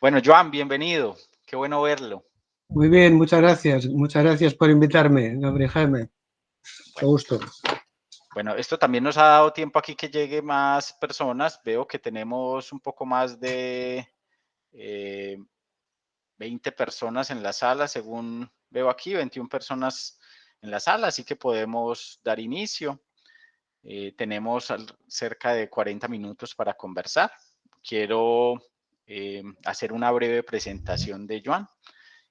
Bueno, Joan, bienvenido. Qué bueno verlo. Muy bien, muchas gracias. Muchas gracias por invitarme, Gabriel Jaime. Qué Bueno, gusto. bueno, esto también nos ha dado tiempo aquí que llegue más personas. Veo que tenemos un poco más de 20 personas en la sala, según veo aquí, 21 personas en la sala, así que podemos dar inicio. Tenemos cerca de 40 minutos para conversar. Quiero hacer una breve presentación de Joan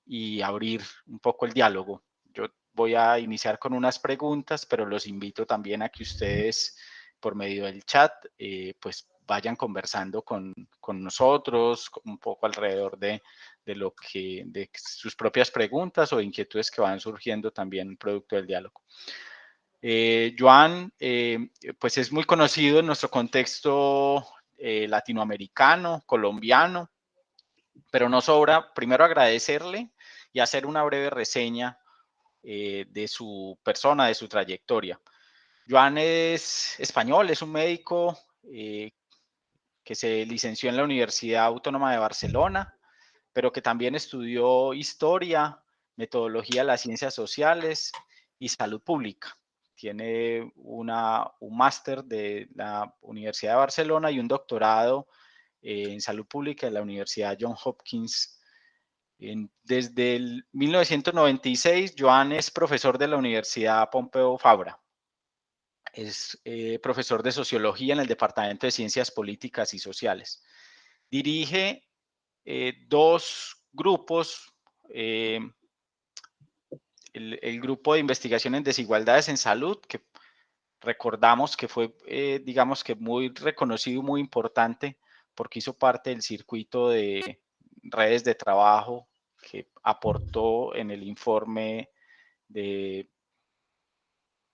y abrir un poco el diálogo. Yo voy a iniciar con unas preguntas, pero los invito también a que ustedes, por medio del chat, pues vayan conversando con nosotros un poco alrededor de sus propias preguntas o inquietudes que van surgiendo también producto del diálogo. Joan, pues es muy conocido en nuestro contexto latinoamericano, colombiano, pero no sobra primero agradecerle y hacer una breve reseña de su persona, de su trayectoria. Joan es español, es un médico que se licenció en la Universidad Autónoma de Barcelona, pero que también estudió historia, metodología de las ciencias sociales y salud pública. Tiene un máster de la Universidad de Barcelona y un doctorado en salud pública de la Universidad Johns Hopkins. Desde el 1996, Joan es profesor de la Universidad Pompeu Fabra. Es profesor de sociología en el Departamento de Ciencias Políticas y Sociales. Dirige dos grupos, el grupo de investigación en desigualdades en salud, que recordamos que fue, digamos que muy reconocido, muy importante, porque hizo parte del circuito de redes de trabajo que aportó en el informe de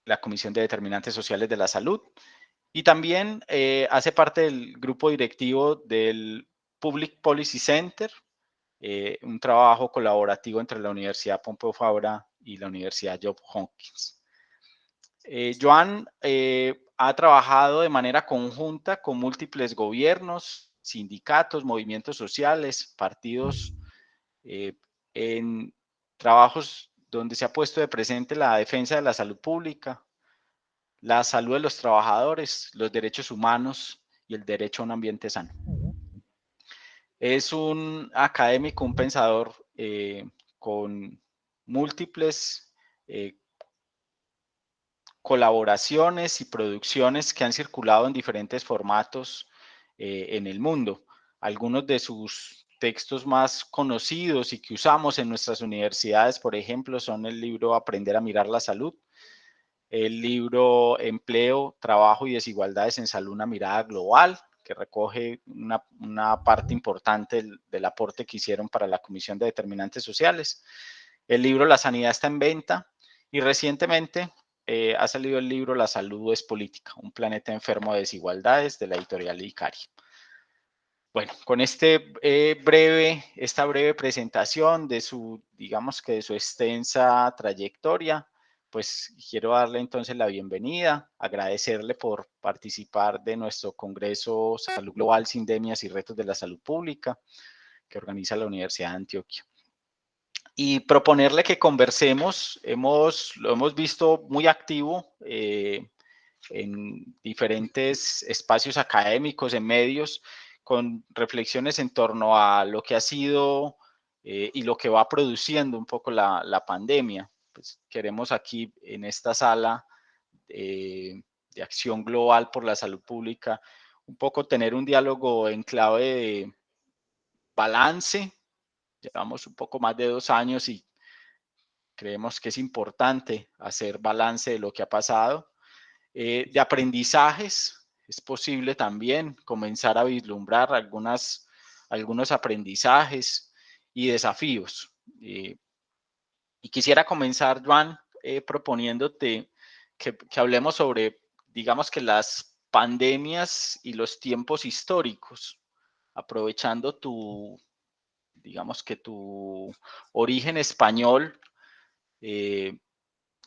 la Comisión de Determinantes Sociales de la Salud. Y también hace parte del grupo directivo del Public Policy Center, un trabajo colaborativo entre la Universidad Pompeu Fabra y la Universidad Johns Hopkins. Joan ha trabajado de manera conjunta con múltiples gobiernos, sindicatos, movimientos sociales, partidos, en trabajos donde se ha puesto de presente la defensa de la salud pública, la salud de los trabajadores, los derechos humanos y el derecho a un ambiente sano. Es un académico, un pensador con múltiples colaboraciones y producciones que han circulado en diferentes formatos en el mundo. Algunos de sus textos más conocidos y que usamos en nuestras universidades, por ejemplo, son el libro Aprender a mirar la salud, el libro Empleo, Trabajo y Desigualdades en Salud, una mirada global, que recoge una parte importante del aporte que hicieron para la Comisión de Determinantes Sociales. El libro La Sanidad está en venta y recientemente ha salido el libro La Salud es Política, un planeta enfermo de desigualdades, de la editorial Icari. Bueno, con esta breve presentación de su, digamos que de su extensa trayectoria, pues quiero darle entonces la bienvenida, agradecerle por participar de nuestro Congreso Salud Global, Sindemias y Retos de la Salud Pública, que organiza la Universidad de Antioquia. Y proponerle que conversemos, lo hemos visto muy activo en diferentes espacios académicos, en medios, con reflexiones en torno a lo que ha sido y lo que va produciendo un poco la pandemia. Pues queremos aquí en esta sala de acción global por la salud pública un poco tener un diálogo en clave de balance. Llevamos un poco más de 2 años y creemos que es importante hacer balance de lo que ha pasado. De aprendizajes, es posible también comenzar a vislumbrar algunos aprendizajes y desafíos. Y quisiera comenzar, Joan, proponiéndote que hablemos sobre, digamos que las pandemias y los tiempos históricos, aprovechando digamos que tu origen español.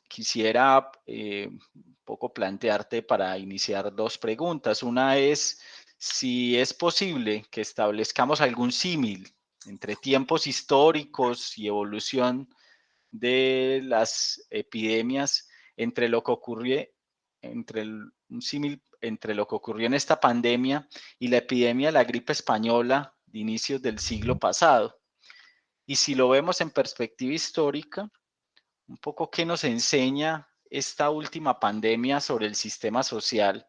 Quisiera un poco plantearte para iniciar dos preguntas. Una es si es posible que establezcamos algún símil entre tiempos históricos y evolución de las epidemias, entre lo que ocurrió, un símil entre lo que ocurrió en esta pandemia y la epidemia de la gripe española de inicios del siglo pasado. Y si lo vemos en perspectiva histórica, un poco qué nos enseña esta última pandemia sobre el sistema social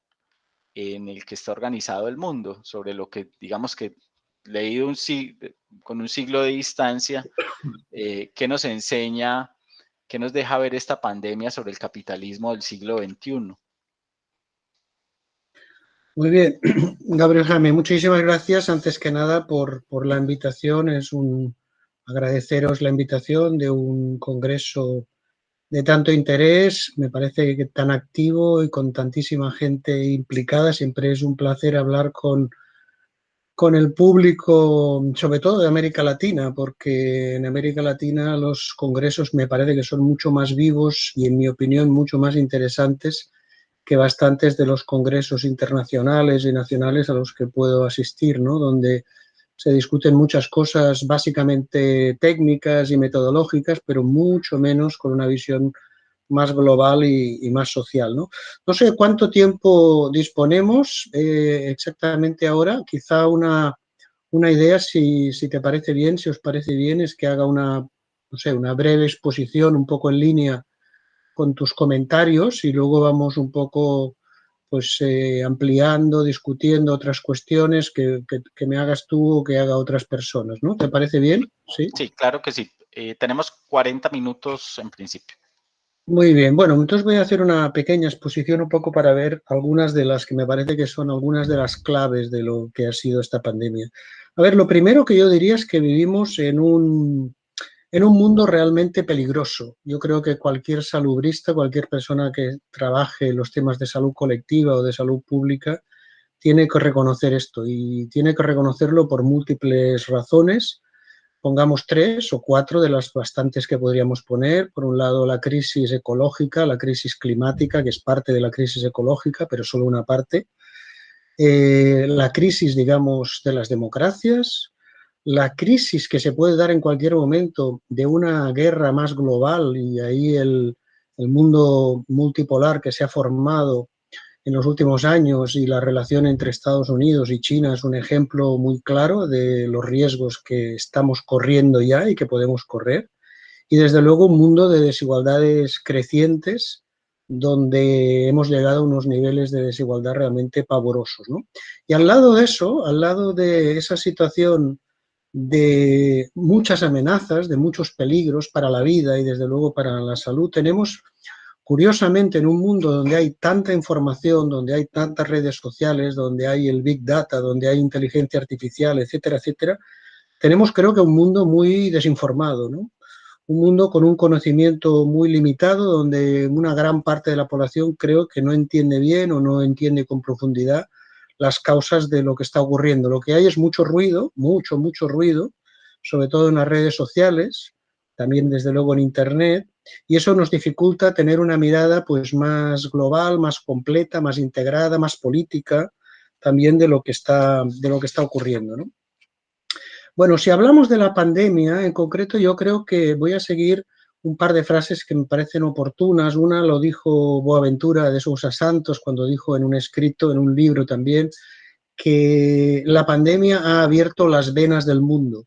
en el que está organizado el mundo, sobre lo que, digamos que leído con un siglo de distancia, qué nos enseña, qué nos deja ver esta pandemia sobre el capitalismo del siglo XXI. Muy bien, Gabriel Jaime, muchísimas gracias antes que nada por la invitación. Es un agradeceros la invitación de un congreso de tanto interés, me parece que tan activo y con tantísima gente implicada. Siempre es un placer hablar con el público, sobre todo de América Latina, porque en América Latina los congresos me parece que son mucho más vivos y, en mi opinión, mucho más interesantes que bastantes de los congresos internacionales y nacionales a los que puedo asistir, ¿no? Donde se discuten muchas cosas básicamente técnicas y metodológicas, pero mucho menos con una visión más global y más social, ¿no? No sé cuánto tiempo disponemos exactamente ahora. Quizá una idea, si te parece bien, si os parece bien, es que haga no sé, una breve exposición un poco en línea con tus comentarios y luego vamos un poco pues ampliando, discutiendo otras cuestiones que me hagas tú o que haga otras personas, ¿no? ¿Te parece bien? Sí. Sí, claro que sí. Tenemos 40 minutos en principio. Muy bien, bueno, entonces voy a hacer una pequeña exposición un poco para ver algunas de las que me parece que son algunas de las claves de lo que ha sido esta pandemia. A ver, lo primero que yo diría es que vivimos en un mundo realmente peligroso. Yo creo que cualquier salubrista, cualquier persona que trabaje en los temas de salud colectiva o de salud pública, tiene que reconocer esto y tiene que reconocerlo por múltiples razones. Pongamos 3 o 4 de las bastantes que podríamos poner. Por un lado, la crisis ecológica, la crisis climática, que es parte de la crisis ecológica, pero solo una parte. La crisis, digamos, de las democracias, la crisis que se puede dar en cualquier momento de una guerra más global, y ahí el mundo multipolar que se ha formado en los últimos años y la relación entre Estados Unidos y China es un ejemplo muy claro de los riesgos que estamos corriendo ya y que podemos correr. Y desde luego un mundo de desigualdades crecientes donde hemos llegado a unos niveles de desigualdad realmente pavorosos, ¿no? Y al lado de eso, al lado de esa situación de muchas amenazas, de muchos peligros para la vida y desde luego para la salud, tenemos, curiosamente, en un mundo donde hay tanta información, donde hay tantas redes sociales, donde hay el Big Data, donde hay inteligencia artificial, etcétera, etcétera, tenemos, creo que, un mundo muy desinformado, ¿no? Un mundo con un conocimiento muy limitado, donde una gran parte de la población creo que no entiende bien o no entiende con profundidad las causas de lo que está ocurriendo. Lo que hay es mucho ruido, mucho ruido, sobre todo en las redes sociales, también desde luego en Internet, y eso nos dificulta tener una mirada pues más global, más completa, más integrada, más política también de lo que está ocurriendo, ¿no? Bueno, si hablamos de la pandemia, en concreto yo creo que voy a seguir un par de frases que me parecen oportunas. Una lo dijo Boaventura de Sousa Santos cuando dijo en un escrito, en un libro también, que la pandemia ha abierto las venas del mundo,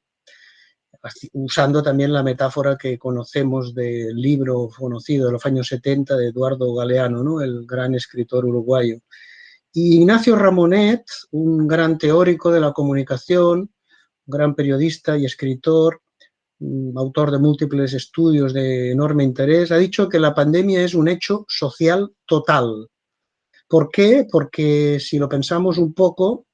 usando también la metáfora que conocemos del libro conocido de los años 70 de Eduardo Galeano, ¿no? El gran escritor uruguayo. Y Ignacio Ramonet, un gran teórico de la comunicación, gran periodista y escritor, autor de múltiples estudios de enorme interés, ha dicho que la pandemia es un hecho social total. ¿Por qué? Porque si lo pensamos un poco,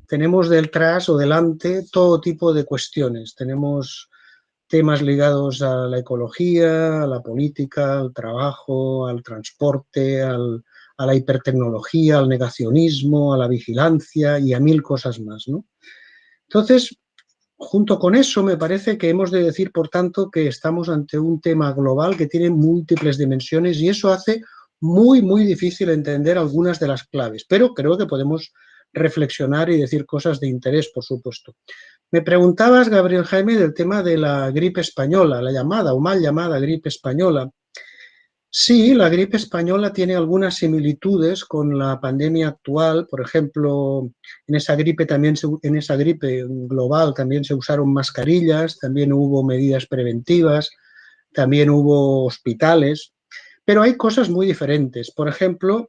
tenemos detrás o delante todo tipo de cuestiones. Tenemos temas ligados a la ecología, a la política, al trabajo, al transporte, a la hipertecnología, al negacionismo, a la vigilancia y a mil cosas más, ¿no? Entonces, junto con eso, me parece que hemos de decir, por tanto, que estamos ante un tema global que tiene múltiples dimensiones y eso hace muy difícil entender algunas de las claves, pero creo que podemos reflexionar y decir cosas de interés, por supuesto. Me preguntabas, Gabriel Jaime, del tema de la gripe española, la llamada o mal llamada gripe española. Sí, la gripe española tiene algunas similitudes con la pandemia actual. Por ejemplo, en esa gripe global también se usaron mascarillas, también hubo medidas preventivas, también hubo hospitales, pero hay cosas muy diferentes. Por ejemplo,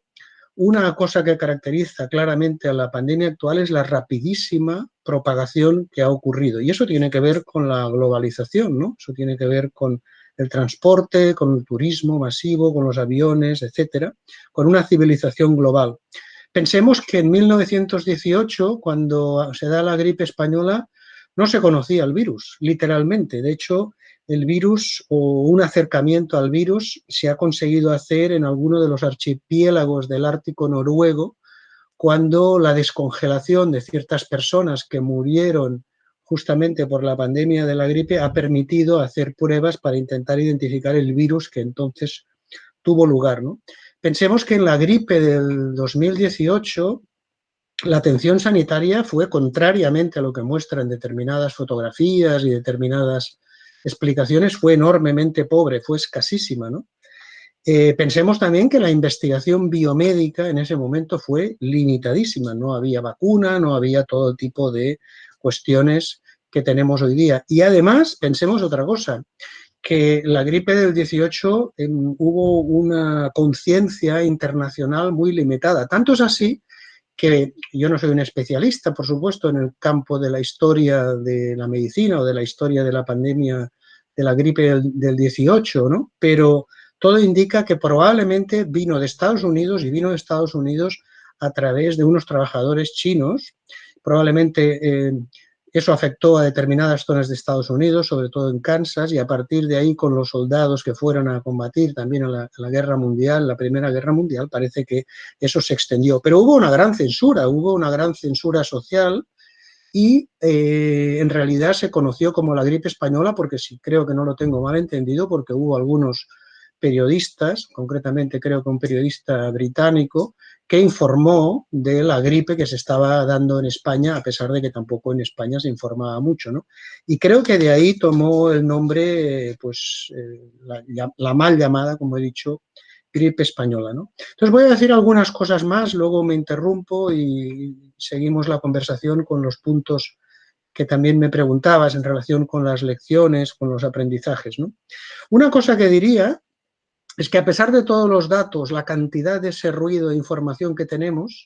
una cosa que caracteriza claramente a la pandemia actual es la rapidísima propagación que ha ocurrido. Y eso tiene que ver con la globalización, ¿no? Eso tiene que ver con el transporte, con el turismo masivo, con los aviones, etcétera, con una civilización global. Pensemos que en 1918, cuando se da la gripe española, no se conocía el virus, literalmente. De hecho, el virus o un acercamiento al virus se ha conseguido hacer en alguno de los archipiélagos del Ártico noruego, cuando la descongelación de ciertas personas que murieron justamente por la pandemia de la gripe ha permitido hacer pruebas para intentar identificar el virus que entonces tuvo lugar, ¿no? Pensemos que en la gripe del 2018 la atención sanitaria fue, contrariamente a lo que muestran determinadas fotografías y determinadas explicaciones, fue enormemente pobre, fue escasísima, ¿no? Pensemos también que la investigación biomédica en ese momento fue limitadísima, no había vacuna, no había todo tipo de cuestiones que tenemos hoy día. Y además, pensemos otra cosa, que la gripe del 18 hubo una conciencia internacional muy limitada. Tanto es así que yo no soy un especialista, por supuesto, en el campo de la historia de la medicina o de la historia de la pandemia de la gripe del 18, ¿no? Pero todo indica que probablemente vino de Estados Unidos y vino de Estados Unidos a través de unos trabajadores chinos. Probablemente eso afectó a determinadas zonas de Estados Unidos, sobre todo en Kansas, y a partir de ahí con los soldados que fueron a combatir también a la Guerra Mundial, la Primera Guerra Mundial, parece que eso se extendió. Pero hubo una gran censura social y en realidad se conoció como la gripe española porque sí, creo que no lo tengo mal entendido, porque hubo algunos periodistas, concretamente creo que un periodista británico, que informó de la gripe que se estaba dando en España, a pesar de que tampoco en España se informaba mucho, ¿no? Y creo que de ahí tomó el nombre, pues, la mal llamada, como he dicho, gripe española, ¿no? Entonces voy a decir algunas cosas más, luego me interrumpo y seguimos la conversación con los puntos que también me preguntabas en relación con las lecciones, con los aprendizajes, ¿no? Una cosa que diría es que a pesar de todos los datos, la cantidad de ese ruido de información que tenemos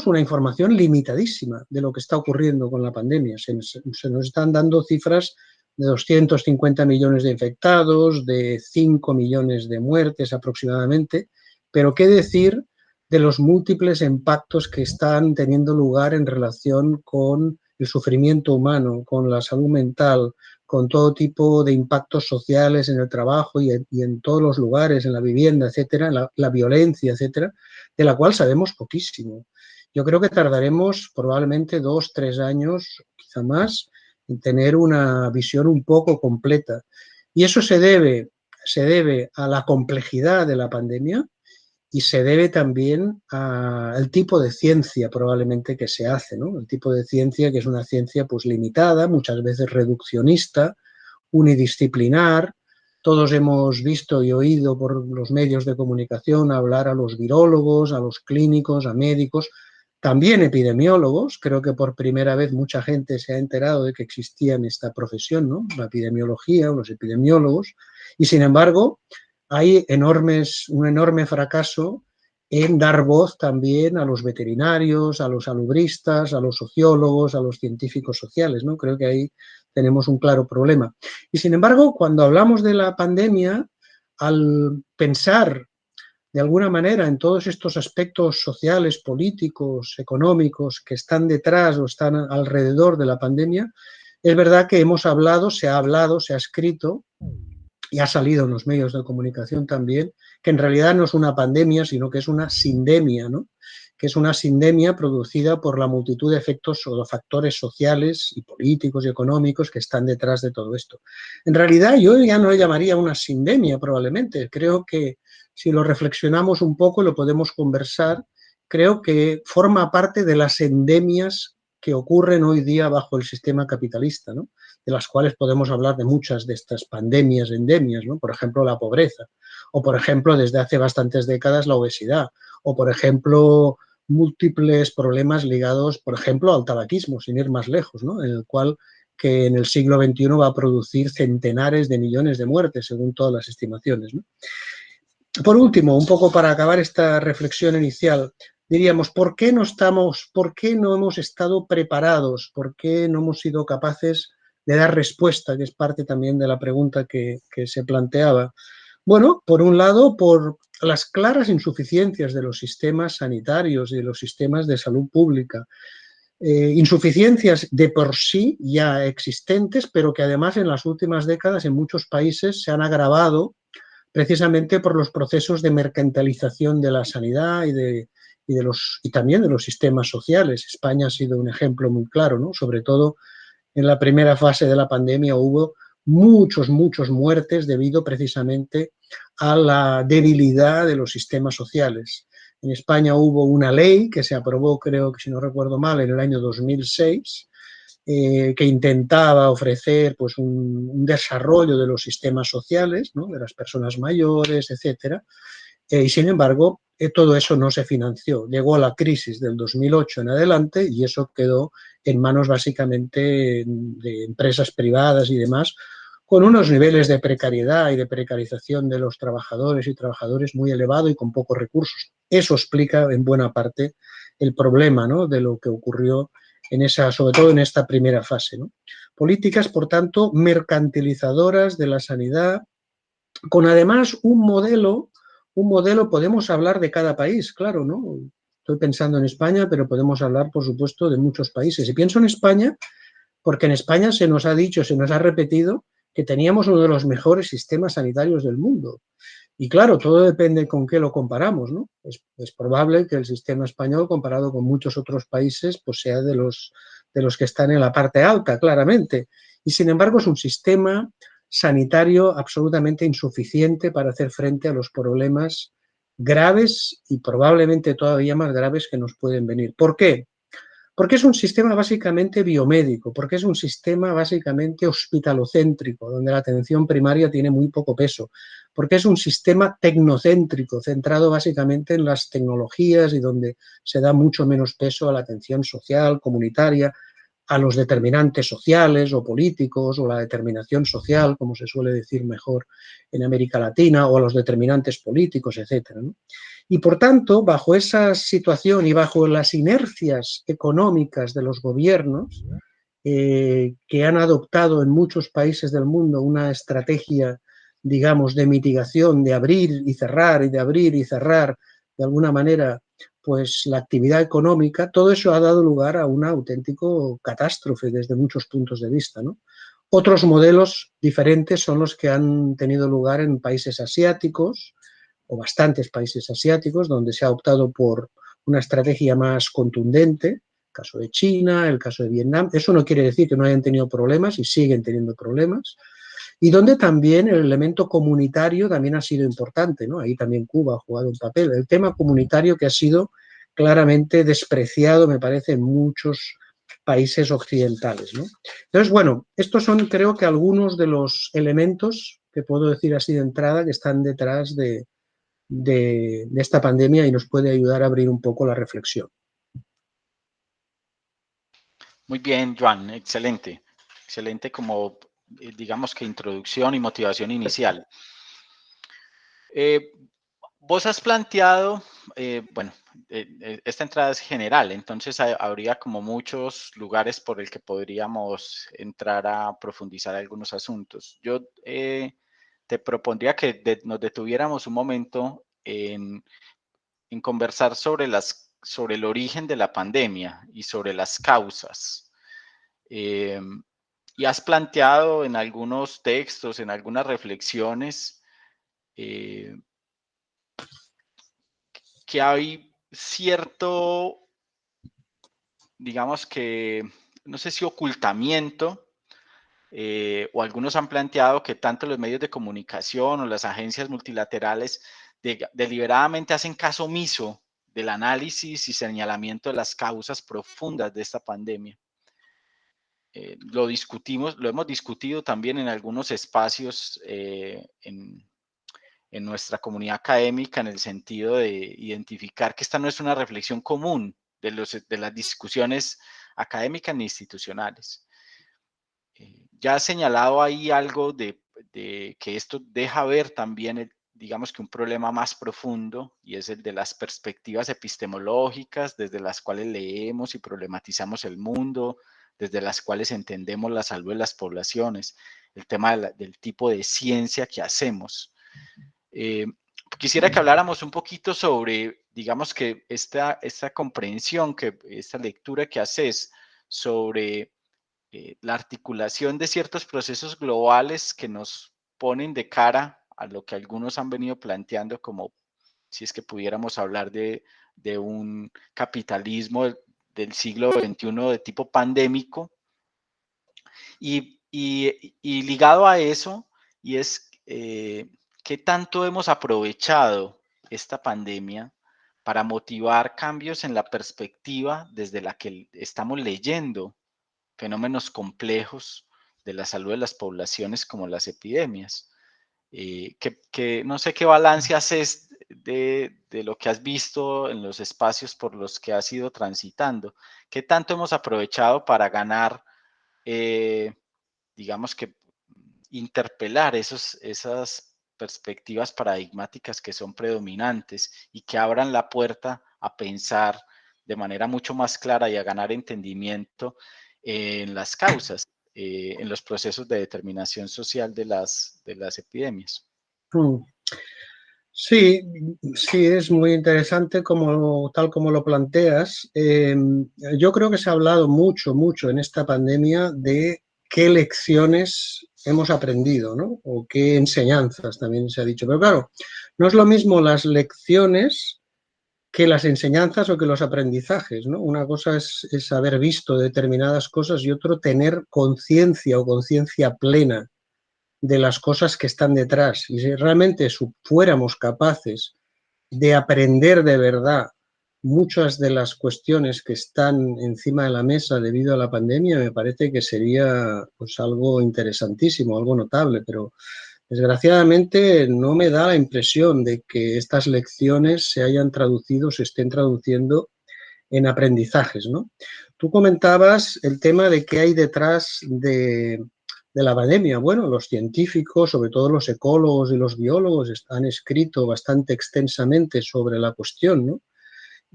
una información limitadísima de lo que está ocurriendo con la pandemia. Se nos están dando cifras de 250 millones de infectados, de 5 millones de muertes aproximadamente, pero qué decir de los múltiples impactos que están teniendo lugar en relación con el sufrimiento humano, con la salud mental, con todo tipo de impactos sociales en el trabajo y en todos los lugares, en la vivienda, etcétera, la violencia, etcétera, de la cual sabemos poquísimo. Yo creo que tardaremos probablemente 2, 3 años, quizá más, en tener una visión un poco completa. Y eso se debe a la complejidad de la pandemia y se debe también al tipo de ciencia probablemente que se hace, ¿no? El tipo de ciencia que es una ciencia pues limitada, muchas veces reduccionista, unidisciplinar. Todos hemos visto y oído por los medios de comunicación hablar a los virólogos, a los clínicos, a médicos, también epidemiólogos. Creo que por primera vez mucha gente se ha enterado de que existía en esta profesión, ¿no? La epidemiología o los epidemiólogos. Y sin embargo, hay un enorme fracaso en dar voz también a los veterinarios, a los salubristas, a los sociólogos, a los científicos sociales, ¿no? Creo que ahí tenemos un claro problema. Y sin embargo, cuando hablamos de la pandemia, al pensar de alguna manera en todos estos aspectos sociales, políticos, económicos que están detrás o están alrededor de la pandemia, es verdad que se ha escrito y ha salido en los medios de comunicación también, que en realidad no es una pandemia, sino que es una sindemia, ¿no? Que es una sindemia producida por la multitud de efectos o de factores sociales y políticos y económicos que están detrás de todo esto. En realidad yo ya no le llamaría una sindemia probablemente, creo que si lo reflexionamos un poco y lo podemos conversar, creo que forma parte de las endemias que ocurren hoy día bajo el sistema capitalista, ¿no? De las cuales podemos hablar de muchas de estas pandemias, endemias, ¿no? Por ejemplo, la pobreza, o por ejemplo, desde hace bastantes décadas, la obesidad, o por ejemplo, múltiples problemas ligados, por ejemplo, al tabaquismo, sin ir más lejos, ¿no? En el cual que en el siglo XXI va a producir centenares de millones de muertes, según todas las estimaciones, ¿no? Por último, un poco para acabar esta reflexión inicial, diríamos, ¿por qué no hemos estado preparados? ¿Por qué no hemos sido capaces de dar respuesta? Que es parte también de la pregunta que se planteaba. Bueno, por un lado, por las claras insuficiencias de los sistemas sanitarios y de los sistemas de salud pública. Insuficiencias de por sí ya existentes, pero que además en las últimas décadas en muchos países se han agravado precisamente por los procesos de mercantilización de la sanidad y también de los sistemas sociales. España ha sido un ejemplo muy claro, ¿no? Sobre todo en la primera fase de la pandemia hubo muchas muertes debido precisamente a la debilidad de los sistemas sociales. En España hubo una ley que se aprobó, creo que si no recuerdo mal, en el año 2006, que intentaba ofrecer pues, un desarrollo de los sistemas sociales, ¿no? De las personas mayores, etcétera, y sin embargo, todo eso no se financió. Llegó a la crisis del 2008 en adelante y eso quedó en manos básicamente de empresas privadas y demás, con unos niveles de precariedad y de precarización de los trabajadores y trabajadores muy elevado y con pocos recursos. Eso explica en buena parte el problema, ¿no? De lo que ocurrió sobre todo en esta primera fase, ¿no? Políticas, por tanto, mercantilizadoras de la sanidad, con además un modelo, podemos hablar de cada país, claro, ¿no? Estoy pensando en España, pero podemos hablar, por supuesto, de muchos países. Y pienso en España porque en España se nos ha dicho, se nos ha repetido que teníamos uno de los mejores sistemas sanitarios del mundo. Y claro, todo depende con qué lo comparamos, ¿no? Es probable que el sistema español, comparado con muchos otros países, pues sea de los que están en la parte alta, claramente. Y sin embargo es un sistema sanitario absolutamente insuficiente para hacer frente a los problemas graves y probablemente todavía más graves que nos pueden venir. ¿Por qué? Porque es un sistema básicamente biomédico, porque es un sistema básicamente hospitalocéntrico, donde la atención primaria tiene muy poco peso, porque es un sistema tecnocéntrico, centrado básicamente en las tecnologías y donde se da mucho menos peso a la atención social, comunitaria, a los determinantes sociales o políticos o la determinación social, como se suele decir mejor en América Latina, o a los determinantes políticos, etcétera, ¿no? Y por tanto, bajo esa situación y bajo las inercias económicas de los gobiernos, que han adoptado en muchos países del mundo una estrategia, digamos, de mitigación, de abrir y cerrar y de abrir y cerrar, de alguna manera, pues la actividad económica, todo eso ha dado lugar a una auténtico catástrofe desde muchos puntos de vista, ¿no? Otros modelos diferentes son los que han tenido lugar en países asiáticos, o bastantes países asiáticos, donde se ha optado por una estrategia más contundente, el caso de China, el caso de Vietnam. Eso no quiere decir que no hayan tenido problemas y siguen teniendo problemas, y donde también el elemento comunitario también ha sido importante, ¿no? Ahí también Cuba ha jugado un papel. El tema comunitario que ha sido claramente despreciado, me parece, en muchos países occidentales, ¿no? Entonces, bueno, estos son, creo que, algunos de los elementos que puedo decir así de entrada que están detrás de esta pandemia y nos puede ayudar a abrir un poco la reflexión. Muy bien, Joan, excelente. Excelente como, digamos que introducción y motivación inicial. Vos has planteado, bueno, esta entrada es general, entonces habría como muchos lugares por el que podríamos entrar a profundizar algunos asuntos. Yo te propondría que nos detuviéramos un momento en conversar sobre el origen de la pandemia y sobre las causas. Y has planteado en algunos textos, en algunas reflexiones, que hay cierto, digamos que, no sé si ocultamiento, o algunos han planteado que tanto los medios de comunicación o las agencias multilaterales deliberadamente hacen caso omiso del análisis y señalamiento de las causas profundas de esta pandemia. Lo hemos discutido también en algunos espacios en nuestra comunidad académica, en el sentido de identificar que esta no es una reflexión común de las discusiones académicas ni institucionales. Ya ha señalado ahí algo de que esto deja ver también, digamos que un problema más profundo, y es el de las perspectivas epistemológicas desde las cuales leemos y problematizamos el mundo, desde las cuales entendemos la salud de las poblaciones, el tema del tipo de ciencia que hacemos. Quisiera que habláramos un poquito sobre, digamos que esta comprensión, esta lectura que haces sobre la articulación de ciertos procesos globales que nos ponen de cara a lo que algunos han venido planteando, como si es que pudiéramos hablar de un capitalismo del siglo XXI de tipo pandémico, y ligado a eso, y es qué tanto hemos aprovechado esta pandemia para motivar cambios en la perspectiva desde la que estamos leyendo fenómenos complejos de la salud de las poblaciones como las epidemias. Que no sé qué balance haces de lo que has visto en los espacios por los que has ido transitando. ¿Qué tanto hemos aprovechado para ganar, digamos que interpelar esas perspectivas paradigmáticas que son predominantes y que abran la puerta a pensar de manera mucho más clara y a ganar entendimiento en las causas, en los procesos de determinación social de las epidemias? Sí, sí, es muy interesante tal como lo planteas. Yo creo que se ha hablado mucho, mucho en esta pandemia de qué lecciones hemos aprendido, ¿no? O qué enseñanzas también se ha dicho. Pero claro, no es lo mismo las lecciones que las enseñanzas o que los aprendizajes, ¿no? Una cosa es haber visto determinadas cosas y otro tener conciencia o conciencia plena de las cosas que están detrás. Y si realmente fuéramos capaces de aprender de verdad muchas de las cuestiones que están encima de la mesa debido a la pandemia, me parece que sería pues algo interesantísimo, algo notable, pero desgraciadamente no me da la impresión de que estas lecciones se hayan traducido, se estén traduciendo en aprendizajes, ¿no? Tú comentabas el tema de qué hay detrás de la pandemia. Bueno, los científicos, sobre todo los ecólogos y los biólogos, han escrito bastante extensamente sobre la cuestión, ¿no?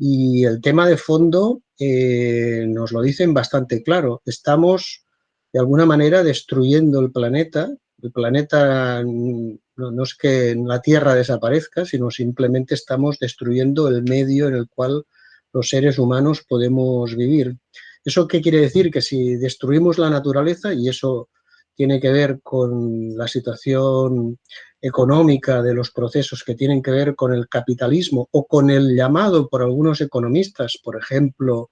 Y el tema de fondo nos lo dicen bastante claro. Estamos, de alguna manera, destruyendo el planeta. El planeta no es que la Tierra desaparezca, sino simplemente estamos destruyendo el medio en el cual los seres humanos podemos vivir. ¿Eso qué quiere decir? Que si destruimos la naturaleza, y eso tiene que ver con la situación económica de los procesos que tienen que ver con el capitalismo o con el llamado por algunos economistas, por ejemplo,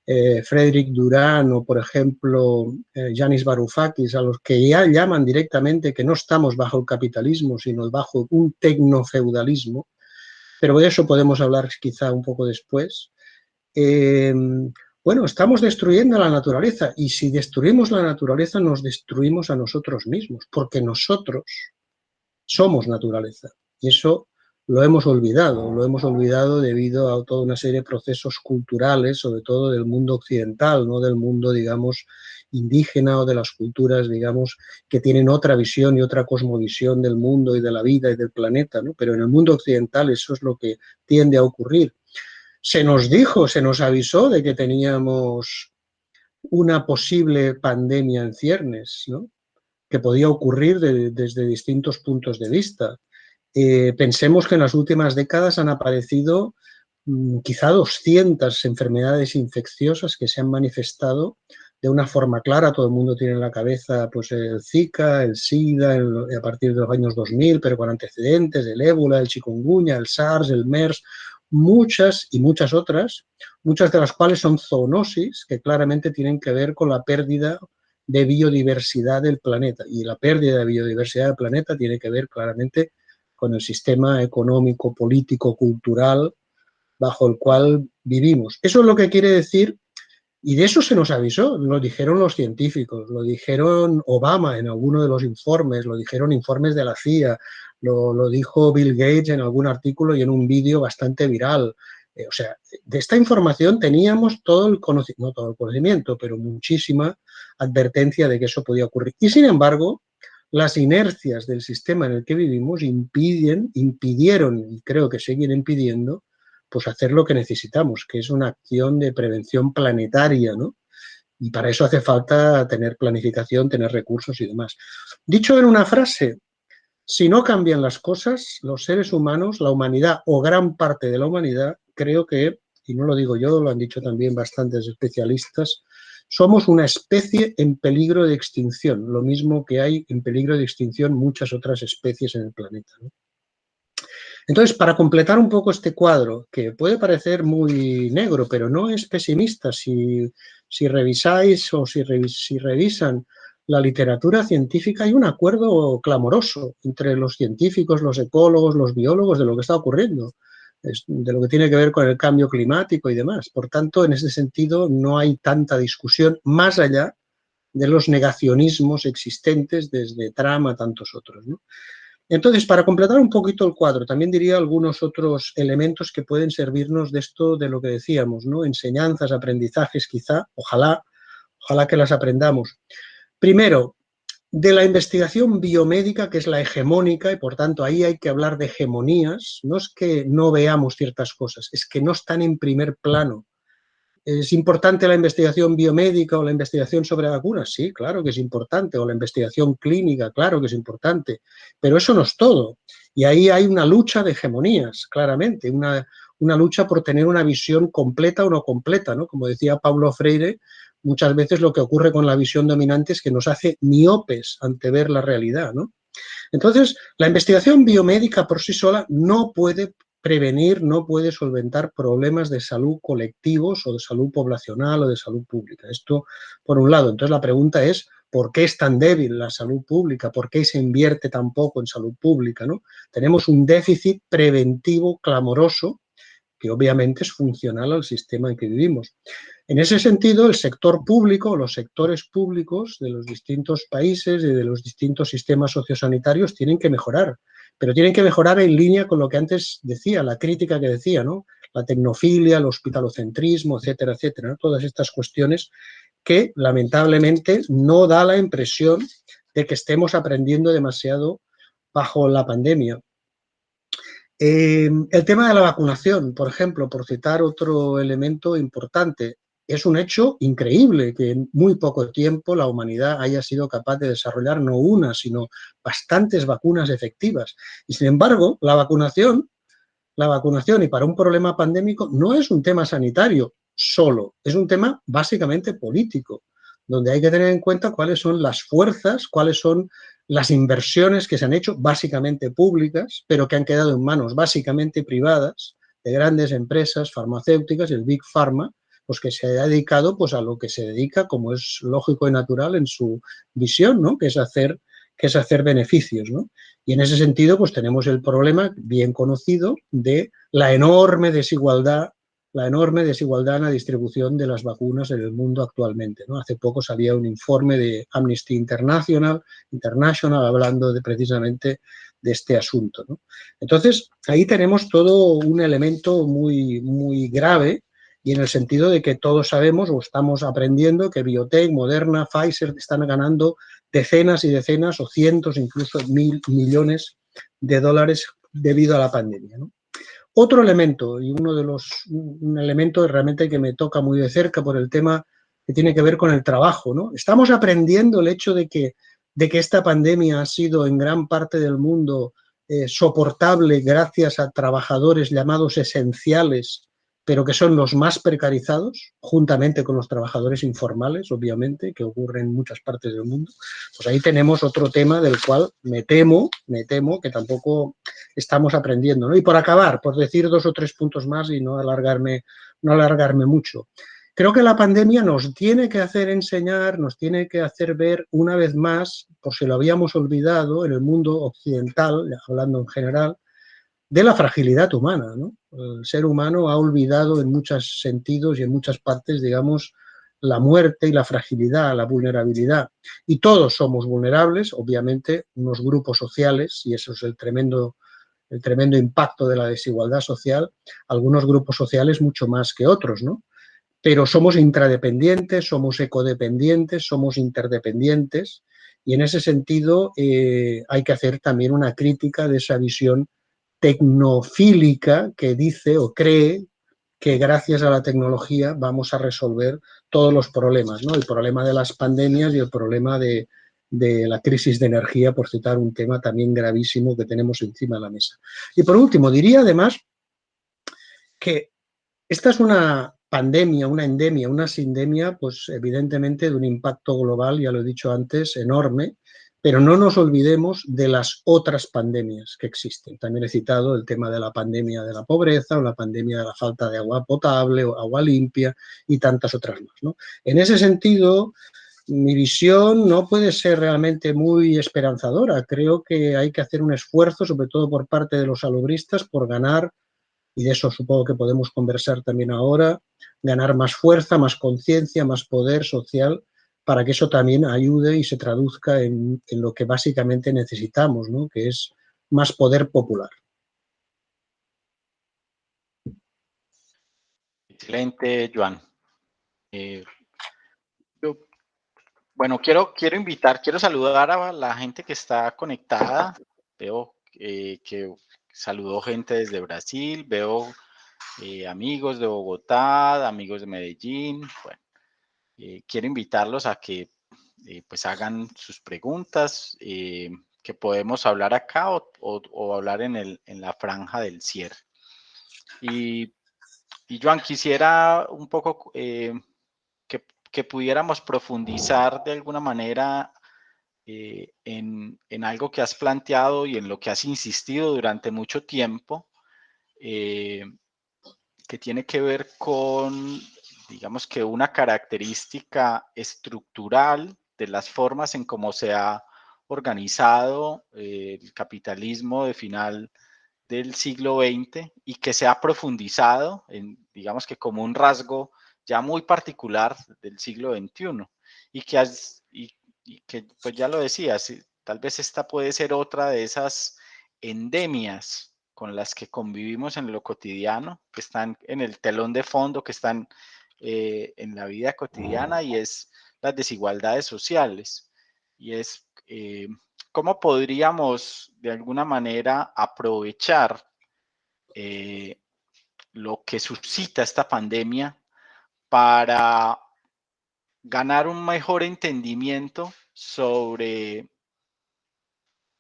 Frederick Durán o, por ejemplo, Yanis Varoufakis, a los que ya llaman directamente que no estamos bajo el capitalismo, sino bajo un tecnofeudalismo, pero de eso podemos hablar quizá un poco después. Bueno, estamos destruyendo la naturaleza y si destruimos la naturaleza nos destruimos a nosotros mismos, porque nosotros somos naturaleza y eso lo hemos olvidado debido a toda una serie de procesos culturales, sobre todo del mundo occidental, no del mundo, digamos, indígena o de las culturas, digamos, que tienen otra visión y otra cosmovisión del mundo y de la vida y del planeta, ¿no? Pero en el mundo occidental eso es lo que tiende a ocurrir. Se nos dijo, se nos avisó de que teníamos una posible pandemia en ciernes, ¿no? Que podía ocurrir desde distintos puntos de vista. Pensemos que en las últimas décadas han aparecido quizá 200 enfermedades infecciosas que se han manifestado de una forma clara. Todo el mundo tiene en la cabeza pues, el Zika, el SIDA, a partir de los años 2000, pero con antecedentes, el ébola, el chikungunya, el SARS, el MERS, muchas y muchas otras, muchas de las cuales son zoonosis, que claramente tienen que ver con la pérdida de biodiversidad del planeta. Y la pérdida de biodiversidad del planeta tiene que ver claramente con el sistema económico, político, cultural bajo el cual vivimos. Eso es lo que quiere decir, y de eso se nos avisó, lo dijeron los científicos, lo dijeron Obama en alguno de los informes, lo dijeron informes de la CIA, lo dijo Bill Gates en algún artículo y en un vídeo bastante viral. O sea, de esta información teníamos todo el conocimiento, no todo el conocimiento, pero muchísima advertencia de que eso podía ocurrir. Y sin embargo, las inercias del sistema en el que vivimos impidieron, y creo que siguen impidiendo, pues hacer lo que necesitamos, que es una acción de prevención planetaria, ¿no? Y para eso hace falta tener planificación, tener recursos y demás. Dicho en una frase, si no cambian las cosas, los seres humanos, la humanidad o gran parte de la humanidad, creo que, y no lo digo yo, lo han dicho también bastantes especialistas, somos una especie en peligro de extinción, lo mismo que hay en peligro de extinción muchas otras especies en el planeta, ¿no? Entonces, para completar un poco este cuadro, que puede parecer muy negro, pero no es pesimista, si revisáis o si revisan la literatura científica, hay un acuerdo clamoroso entre los científicos, los ecólogos, los biólogos de lo que está ocurriendo, de lo que tiene que ver con el cambio climático y demás. Por tanto, en ese sentido, no hay tanta discusión más allá de los negacionismos existentes desde Trump a tantos otros, ¿no? Entonces, para completar un poquito el cuadro, también diría algunos otros elementos que pueden servirnos de esto, de lo que decíamos, ¿no? Enseñanzas, aprendizajes, quizá, ojalá que las aprendamos. Primero, de la investigación biomédica, que es la hegemónica, y por tanto ahí hay que hablar de hegemonías. No es que no veamos ciertas cosas, es que no están en primer plano. ¿Es importante la investigación biomédica o la investigación sobre vacunas? Sí, claro que es importante. O la investigación clínica, claro que es importante. Pero eso no es todo. Y ahí hay una lucha de hegemonías, claramente. Una lucha por tener una visión completa o no completa, ¿no? Como decía Paulo Freire, muchas veces lo que ocurre con la visión dominante es que nos hace miopes ante ver la realidad, ¿no? Entonces, la investigación biomédica por sí sola no puede prevenir, no puede solventar problemas de salud colectivos o de salud poblacional o de salud pública. Esto, por un lado. Entonces, la pregunta es, ¿por qué es tan débil la salud pública? ¿Por qué se invierte tan poco en salud pública, ¿no? Tenemos un déficit preventivo clamoroso que obviamente es funcional al sistema en que vivimos. En ese sentido, el sector público, los sectores públicos de los distintos países y de los distintos sistemas sociosanitarios tienen que mejorar, pero tienen que mejorar en línea con lo que antes decía, la crítica que decía, ¿no? La tecnofilia, el hospitalocentrismo, etcétera, etcétera, ¿no? Todas estas cuestiones que lamentablemente no da la impresión de que estemos aprendiendo demasiado bajo la pandemia. El tema de la vacunación, por ejemplo, por citar otro elemento importante, es un hecho increíble que en muy poco tiempo la humanidad haya sido capaz de desarrollar no una, sino bastantes vacunas efectivas. Y sin embargo, la vacunación y para un problema pandémico no es un tema sanitario solo, es un tema básicamente político, donde hay que tener en cuenta cuáles son las fuerzas, cuáles son las inversiones que se han hecho básicamente públicas, pero que han quedado en manos básicamente privadas de grandes empresas farmacéuticas, el Big Pharma, pues que se ha dedicado pues a lo que se dedica, como es lógico y natural en su visión, ¿no? que es hacer beneficios, ¿no? Y en ese sentido, pues tenemos el problema bien conocido de la enorme desigualdad en la distribución de las vacunas en el mundo actualmente, ¿no? Hace poco salía un informe de Amnesty International hablando precisamente de este asunto, ¿no? Entonces, ahí tenemos todo un elemento muy, muy grave, y en el sentido de que todos sabemos o estamos aprendiendo que Biotech, Moderna, Pfizer están ganando decenas y decenas o cientos, incluso millones de dólares debido a la pandemia, ¿no? Otro elemento, y un elemento realmente que me toca muy de cerca por el tema que tiene que ver con el trabajo, ¿no? Estamos aprendiendo el hecho de que esta pandemia ha sido en gran parte del mundo soportable gracias a trabajadores llamados esenciales, pero que son los más precarizados, juntamente con los trabajadores informales, obviamente, que ocurren en muchas partes del mundo. Pues ahí tenemos otro tema del cual me temo que tampoco estamos aprendiendo, ¿no? Y por acabar, por decir 2 o 3 puntos más y no alargarme mucho. Creo que la pandemia nos tiene que hacer enseñar, nos tiene que hacer ver una vez más, por si lo habíamos olvidado en el mundo occidental, hablando en general, de la fragilidad humana, ¿no? El ser humano ha olvidado en muchos sentidos y en muchas partes, digamos, la muerte y la fragilidad, la vulnerabilidad. Y todos somos vulnerables, obviamente, unos grupos sociales, y eso es el tremendo impacto de la desigualdad social, algunos grupos sociales mucho más que otros, ¿no? Pero somos intradependientes, somos ecodependientes, somos interdependientes, y en ese sentido hay que hacer también una crítica de esa visión tecnofílica que dice o cree que gracias a la tecnología vamos a resolver todos los problemas, ¿no? El problema de las pandemias y el problema de la crisis de energía, por citar un tema también gravísimo que tenemos encima de la mesa. Y por último, diría además que esta es una pandemia, una endemia, una sindemia, pues evidentemente de un impacto global, ya lo he dicho antes, enorme, pero no nos olvidemos de las otras pandemias que existen. También he citado el tema de la pandemia de la pobreza o la pandemia de la falta de agua potable o agua limpia y tantas otras más, ¿no? En ese sentido, mi visión no puede ser realmente muy esperanzadora. Creo que hay que hacer un esfuerzo, sobre todo por parte de los salubristas, por ganar, y de eso supongo que podemos conversar también ahora, ganar más fuerza, más conciencia, más poder social, para que eso también ayude y se traduzca en lo que básicamente necesitamos, ¿no? Que es más poder popular. Excelente, Joan. Yo, bueno, quiero saludar a la gente que está conectada. Veo que saludó gente desde Brasil, veo amigos de Bogotá, amigos de Medellín. Bueno, quiero invitarlos a que pues hagan sus preguntas, que podemos hablar acá o hablar en la franja del cierre. Y Joan, quisiera un poco que pudiéramos profundizar de alguna manera en algo que has planteado y en lo que has insistido durante mucho tiempo, que tiene que ver con, digamos que una característica estructural de las formas en cómo se ha organizado el capitalismo de final del siglo XX y que se ha profundizado, digamos que como un rasgo ya muy particular del siglo XXI y que pues ya lo decías, tal vez esta puede ser otra de esas endemias con las que convivimos en lo cotidiano, que están en el telón de fondo, que están en la vida cotidiana, y es las desigualdades sociales. Y es cómo podríamos de alguna manera aprovechar lo que suscita esta pandemia para ganar un mejor entendimiento sobre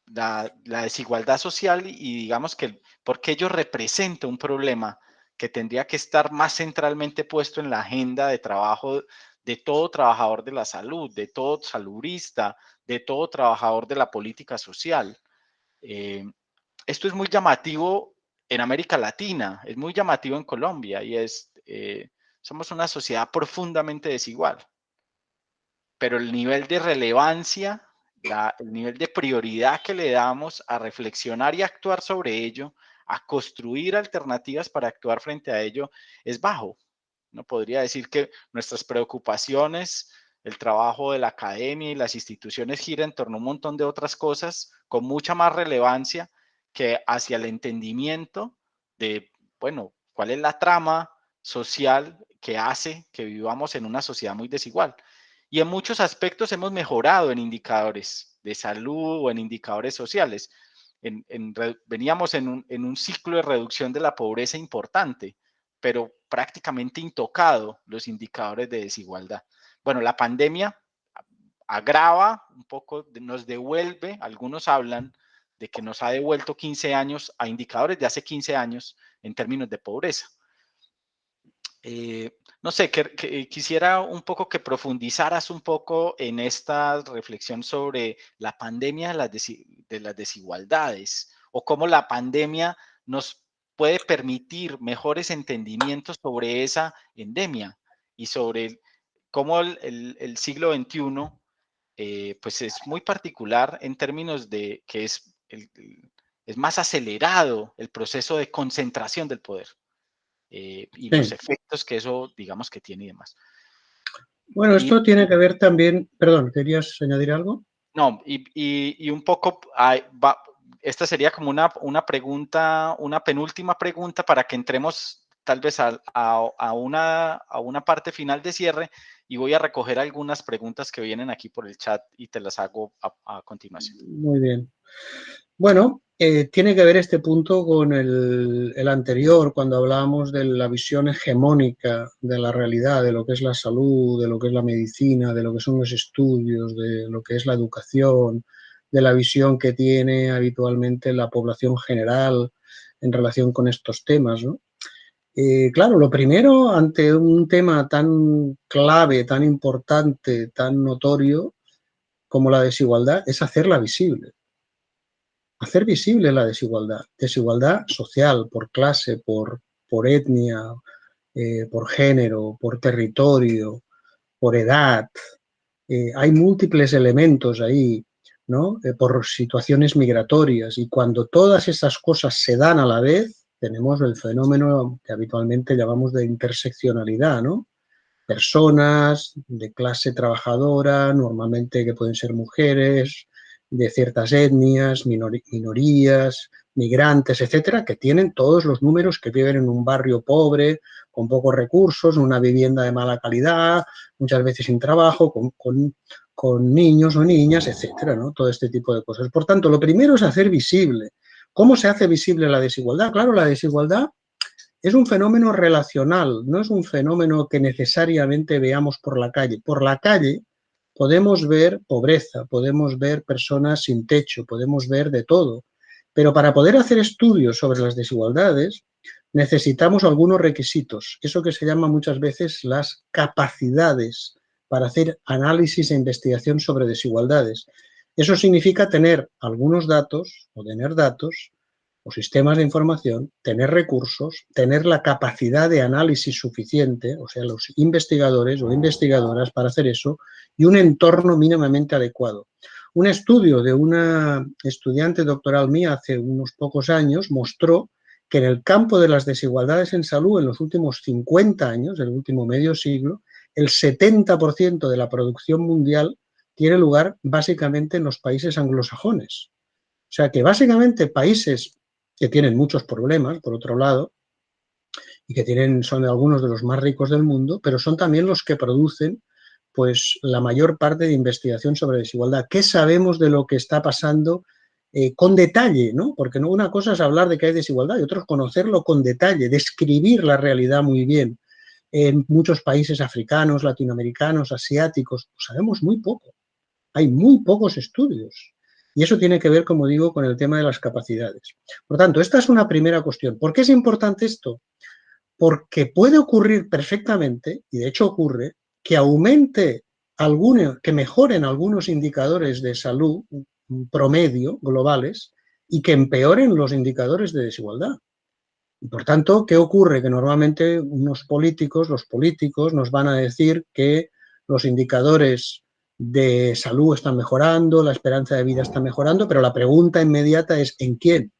la desigualdad social y digamos que porque ello representa un problema que tendría que estar más centralmente puesto en la agenda de trabajo de todo trabajador de la salud, de todo salubrista, de todo trabajador de la política social. Esto es muy llamativo en América Latina, es muy llamativo en Colombia y somos una sociedad profundamente desigual, pero el nivel de relevancia, el nivel de prioridad que le damos a reflexionar y actuar sobre ello, a construir alternativas para actuar frente a ello, es bajo. No podría decir que nuestras preocupaciones, el trabajo de la academia y las instituciones gira en torno a un montón de otras cosas con mucha más relevancia que hacia el entendimiento de, bueno, cuál es la trama social que hace que vivamos en una sociedad muy desigual. Y en muchos aspectos hemos mejorado en indicadores de salud o en indicadores sociales. Veníamos en un ciclo de reducción de la pobreza importante, pero prácticamente intocado los indicadores de desigualdad. Bueno, la pandemia agrava un poco, nos devuelve, algunos hablan de que nos ha devuelto 15 años a indicadores de hace 15 años en términos de pobreza. No sé, quisiera un poco que profundizaras un poco en esta reflexión sobre la pandemia de las desigualdades o cómo la pandemia nos puede permitir mejores entendimientos sobre esa endemia y sobre cómo el siglo XXI pues es muy particular en términos de que es es más acelerado el proceso de concentración del poder y los Sí. efectos que eso, digamos, que tiene y demás. Bueno, Y, esto tiene que ver también, perdón, ¿querías añadir algo? no, y un poco, esta sería como una pregunta, una penúltima pregunta para que entremos tal vez a una parte final de cierre, y voy a recoger algunas preguntas que vienen aquí por el chat y te las hago a continuación. Muy bien. Bueno, tiene que ver este punto con el anterior, cuando hablábamos de la visión hegemónica de la realidad, de lo que es la salud, de lo que es la medicina, de lo que son los estudios, de lo que es la educación, de la visión que tiene habitualmente la población general en relación con estos temas, ¿no? Claro, lo primero, ante un tema tan clave, tan importante, tan notorio como la desigualdad, es hacerla visible. Hacer visible la desigualdad social, por clase, por etnia, por género, por territorio, por edad. Hay múltiples elementos ahí, ¿no? Por situaciones migratorias, y cuando todas esas cosas se dan a la vez, tenemos el fenómeno que habitualmente llamamos de interseccionalidad, ¿no? Personas de clase trabajadora, normalmente que pueden ser mujeres, de ciertas etnias, minorías, migrantes, etcétera, que tienen todos los números, que viven en un barrio pobre, con pocos recursos, en una vivienda de mala calidad, muchas veces sin trabajo, con niños o niñas, etcétera, ¿no? Todo este tipo de cosas. Por tanto, lo primero es hacer visible. ¿Cómo se hace visible la desigualdad? Claro, la desigualdad es un fenómeno relacional, no es un fenómeno que necesariamente veamos por la calle. Por la calle podemos ver pobreza, podemos ver personas sin techo, podemos ver de todo. Pero para poder hacer estudios sobre las desigualdades necesitamos algunos requisitos, eso que se llama muchas veces las capacidades para hacer análisis e investigación sobre desigualdades. Eso significa tener algunos datos o tener datos o sistemas de información, tener recursos, tener la capacidad de análisis suficiente, o sea, los investigadores o investigadoras para hacer eso, y un entorno mínimamente adecuado. Un estudio de una estudiante doctoral mía hace unos pocos años mostró que en el campo de las desigualdades en salud en los últimos 50 años, el último medio siglo, el 70% de la producción mundial tiene lugar básicamente en los países anglosajones. O sea que básicamente países que tienen muchos problemas, por otro lado, y que son algunos de los más ricos del mundo, pero son también los que producen pues la mayor parte de investigación sobre desigualdad. ¿Qué sabemos de lo que está pasando con detalle, ¿no? Porque una cosa es hablar de que hay desigualdad y otra es conocerlo con detalle, describir la realidad muy bien. En muchos países africanos, latinoamericanos, asiáticos, pues sabemos muy poco. Hay muy pocos estudios. Y eso tiene que ver, como digo, con el tema de las capacidades. Por tanto, esta es una primera cuestión. ¿Por qué es importante esto? Porque puede ocurrir perfectamente, y de hecho ocurre, que que mejoren algunos indicadores de salud promedio globales y que empeoren los indicadores de desigualdad. Y por tanto, ¿qué ocurre? Que normalmente los políticos nos van a decir que los indicadores de salud están mejorando, la esperanza de vida está mejorando, pero la pregunta inmediata es ¿en quién?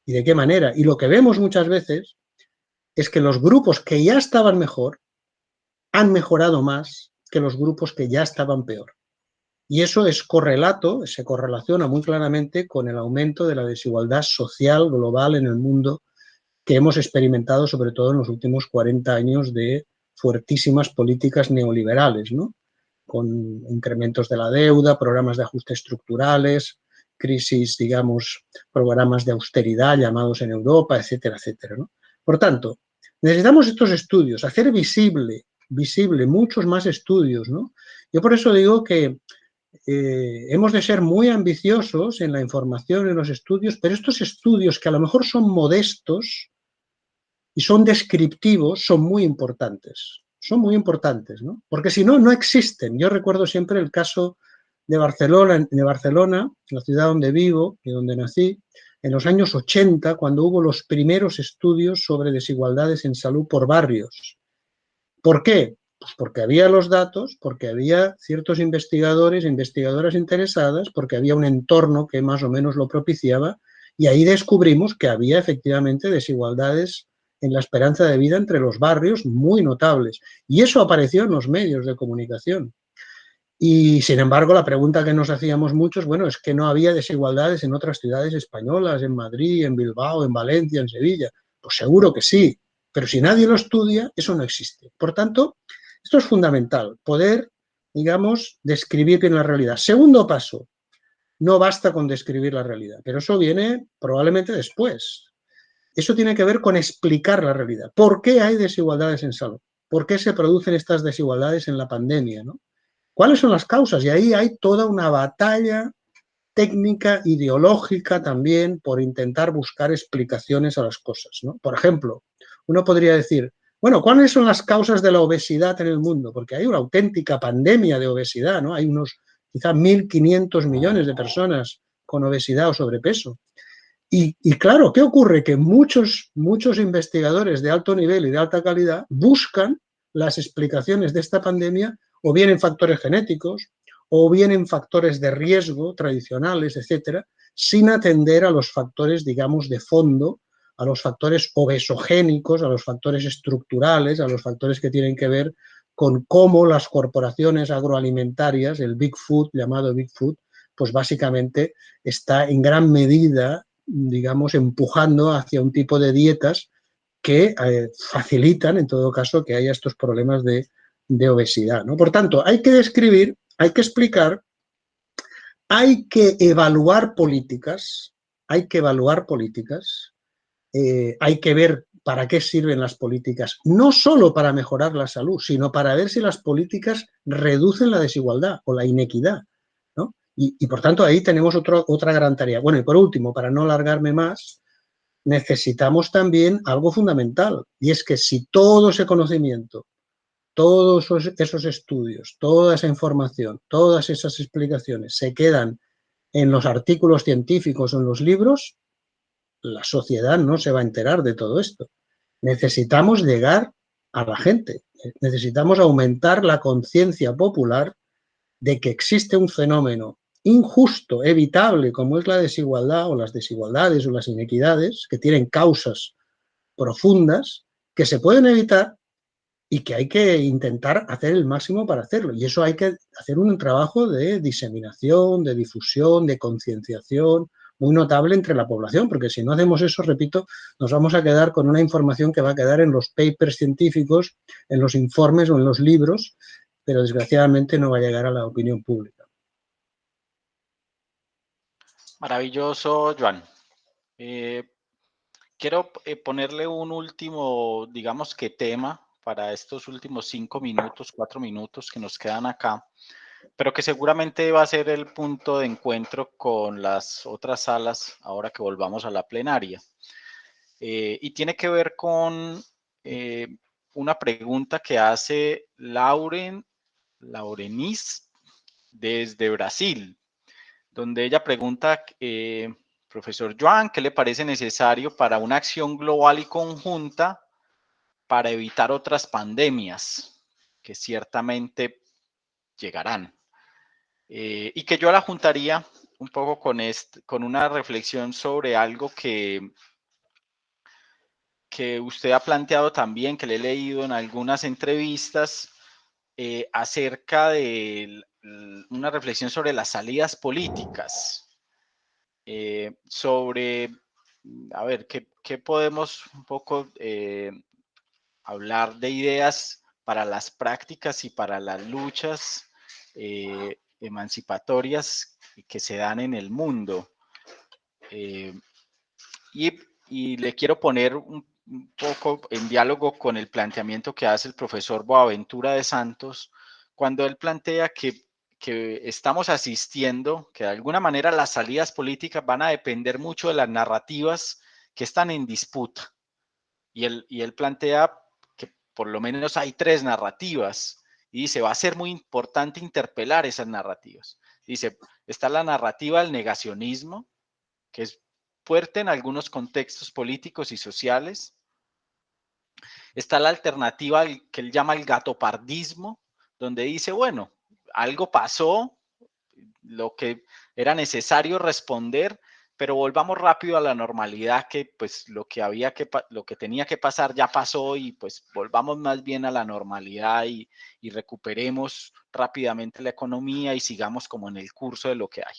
¿Y de qué manera? Y lo que vemos muchas veces es que los grupos que ya estaban mejor han mejorado más que los grupos que ya estaban peor. Y eso es correlato, se correlaciona muy claramente con el aumento de la desigualdad social global en el mundo que hemos experimentado sobre todo en los últimos 40 años de fuertísimas políticas neoliberales, ¿no? Con incrementos de la deuda, programas de ajuste estructurales, crisis, digamos, programas de austeridad llamados en Europa, etcétera, etcétera, ¿no? Por tanto, necesitamos estos estudios, hacer visible muchos más estudios, ¿no? Yo por eso digo que hemos de ser muy ambiciosos en la información, en los estudios, pero estos estudios que a lo mejor son modestos y son descriptivos, son muy importantes. Son muy importantes, ¿no? Porque si no, no existen. Yo recuerdo siempre el caso de Barcelona, la ciudad donde vivo y donde nací, en los años 80, cuando hubo los primeros estudios sobre desigualdades en salud por barrios. ¿Por qué? Pues porque había los datos, porque había ciertos investigadores, investigadoras interesadas, porque había un entorno que más o menos lo propiciaba Y ahí descubrimos que había efectivamente desigualdades en la esperanza de vida entre los barrios muy notables. Y eso apareció en los medios de comunicación. Y, sin embargo, la pregunta que nos hacíamos muchos, bueno, es que no había desigualdades en otras ciudades españolas, en Madrid, en Bilbao, en Valencia, en Sevilla. Pues seguro que sí, pero si nadie lo estudia, eso no existe. Por tanto, esto es fundamental, poder, digamos, describir bien la realidad. Segundo paso, no basta con describir la realidad, pero eso viene probablemente después. Eso tiene que ver con explicar la realidad. ¿Por qué hay desigualdades en salud? ¿Por qué se producen estas desigualdades en la pandemia, ¿no? ¿Cuáles son las causas? Y ahí hay toda una batalla técnica, ideológica también, por intentar buscar explicaciones a las cosas, ¿no? Por ejemplo, uno podría decir, bueno, ¿cuáles son las causas de la obesidad en el mundo? Porque hay una auténtica pandemia de obesidad, ¿no? Hay unos quizá 1.500 millones de personas con obesidad o sobrepeso. Y claro, ¿qué ocurre? Que muchos investigadores de alto nivel y de alta calidad buscan las explicaciones de esta pandemia o bien en factores genéticos o bien en factores de riesgo tradicionales, etcétera, sin atender a los factores, digamos, de fondo, a los factores obesogénicos, a los factores estructurales, a los factores que tienen que ver con cómo las corporaciones agroalimentarias, el Big Food, llamado Big Food, pues básicamente está en gran medida, digamos, empujando hacia un tipo de dietas que facilitan, en todo caso, que haya estos problemas de obesidad, ¿no? Por tanto, hay que describir, hay que explicar, hay que evaluar políticas, hay que evaluar políticas, hay que ver para qué sirven las políticas, no solo para mejorar la salud, sino para ver si las políticas reducen la desigualdad o la inequidad, ¿no? Y por tanto, ahí tenemos otra gran tarea. Bueno, y por último, para no alargarme más, necesitamos también algo fundamental, y es que si todo ese conocimiento, todos esos estudios, toda esa información, todas esas explicaciones se quedan en los artículos científicos o en los libros, la sociedad no se va a enterar de todo esto. Necesitamos llegar a la gente, necesitamos aumentar la conciencia popular de que existe un fenómeno injusto, evitable, como es la desigualdad o las desigualdades o las inequidades, que tienen causas profundas, que se pueden evitar y que hay que intentar hacer el máximo para hacerlo. Y eso hay que hacer un trabajo de diseminación, de difusión, de concienciación muy notable entre la población, porque si no hacemos eso, repito, nos vamos a quedar con una información que va a quedar en los papers científicos, en los informes o en los libros, pero desgraciadamente no va a llegar a la opinión pública. Maravilloso, Joan. Quiero ponerle un último, digamos que tema para estos últimos 5 minutos, 4 minutos que nos quedan acá, pero que seguramente va a ser el punto de encuentro con las otras salas ahora que volvamos a la plenaria. Y tiene que ver con una pregunta que hace Laurenis desde Brasil, donde ella pregunta, profesor Joan, ¿qué le parece necesario para una acción global y conjunta para evitar otras pandemias que ciertamente llegarán? Y que yo la juntaría un poco con una reflexión sobre algo que usted ha planteado también, que le he leído en algunas entrevistas, acerca de una reflexión sobre las salidas políticas, sobre, a ver, ¿qué podemos un poco hablar de ideas para las prácticas y para las luchas emancipatorias que se dan en el mundo? Y le quiero poner un poco en diálogo con el planteamiento que hace el profesor Boaventura de Santos, cuando él plantea que estamos asistiendo, que de alguna manera las salidas políticas van a depender mucho de las narrativas que están en disputa. Y él plantea que por lo menos hay 3 narrativas, y dice, va a ser muy importante interpelar esas narrativas. Dice, está la narrativa del negacionismo, que es fuerte en algunos contextos políticos y sociales. Está la alternativa que él llama el gatopardismo, donde dice, bueno, algo pasó, lo que era necesario responder, pero volvamos rápido a la normalidad, que pues lo que tenía que pasar ya pasó, y pues volvamos más bien a la normalidad y recuperemos rápidamente la economía y sigamos como en el curso de lo que hay.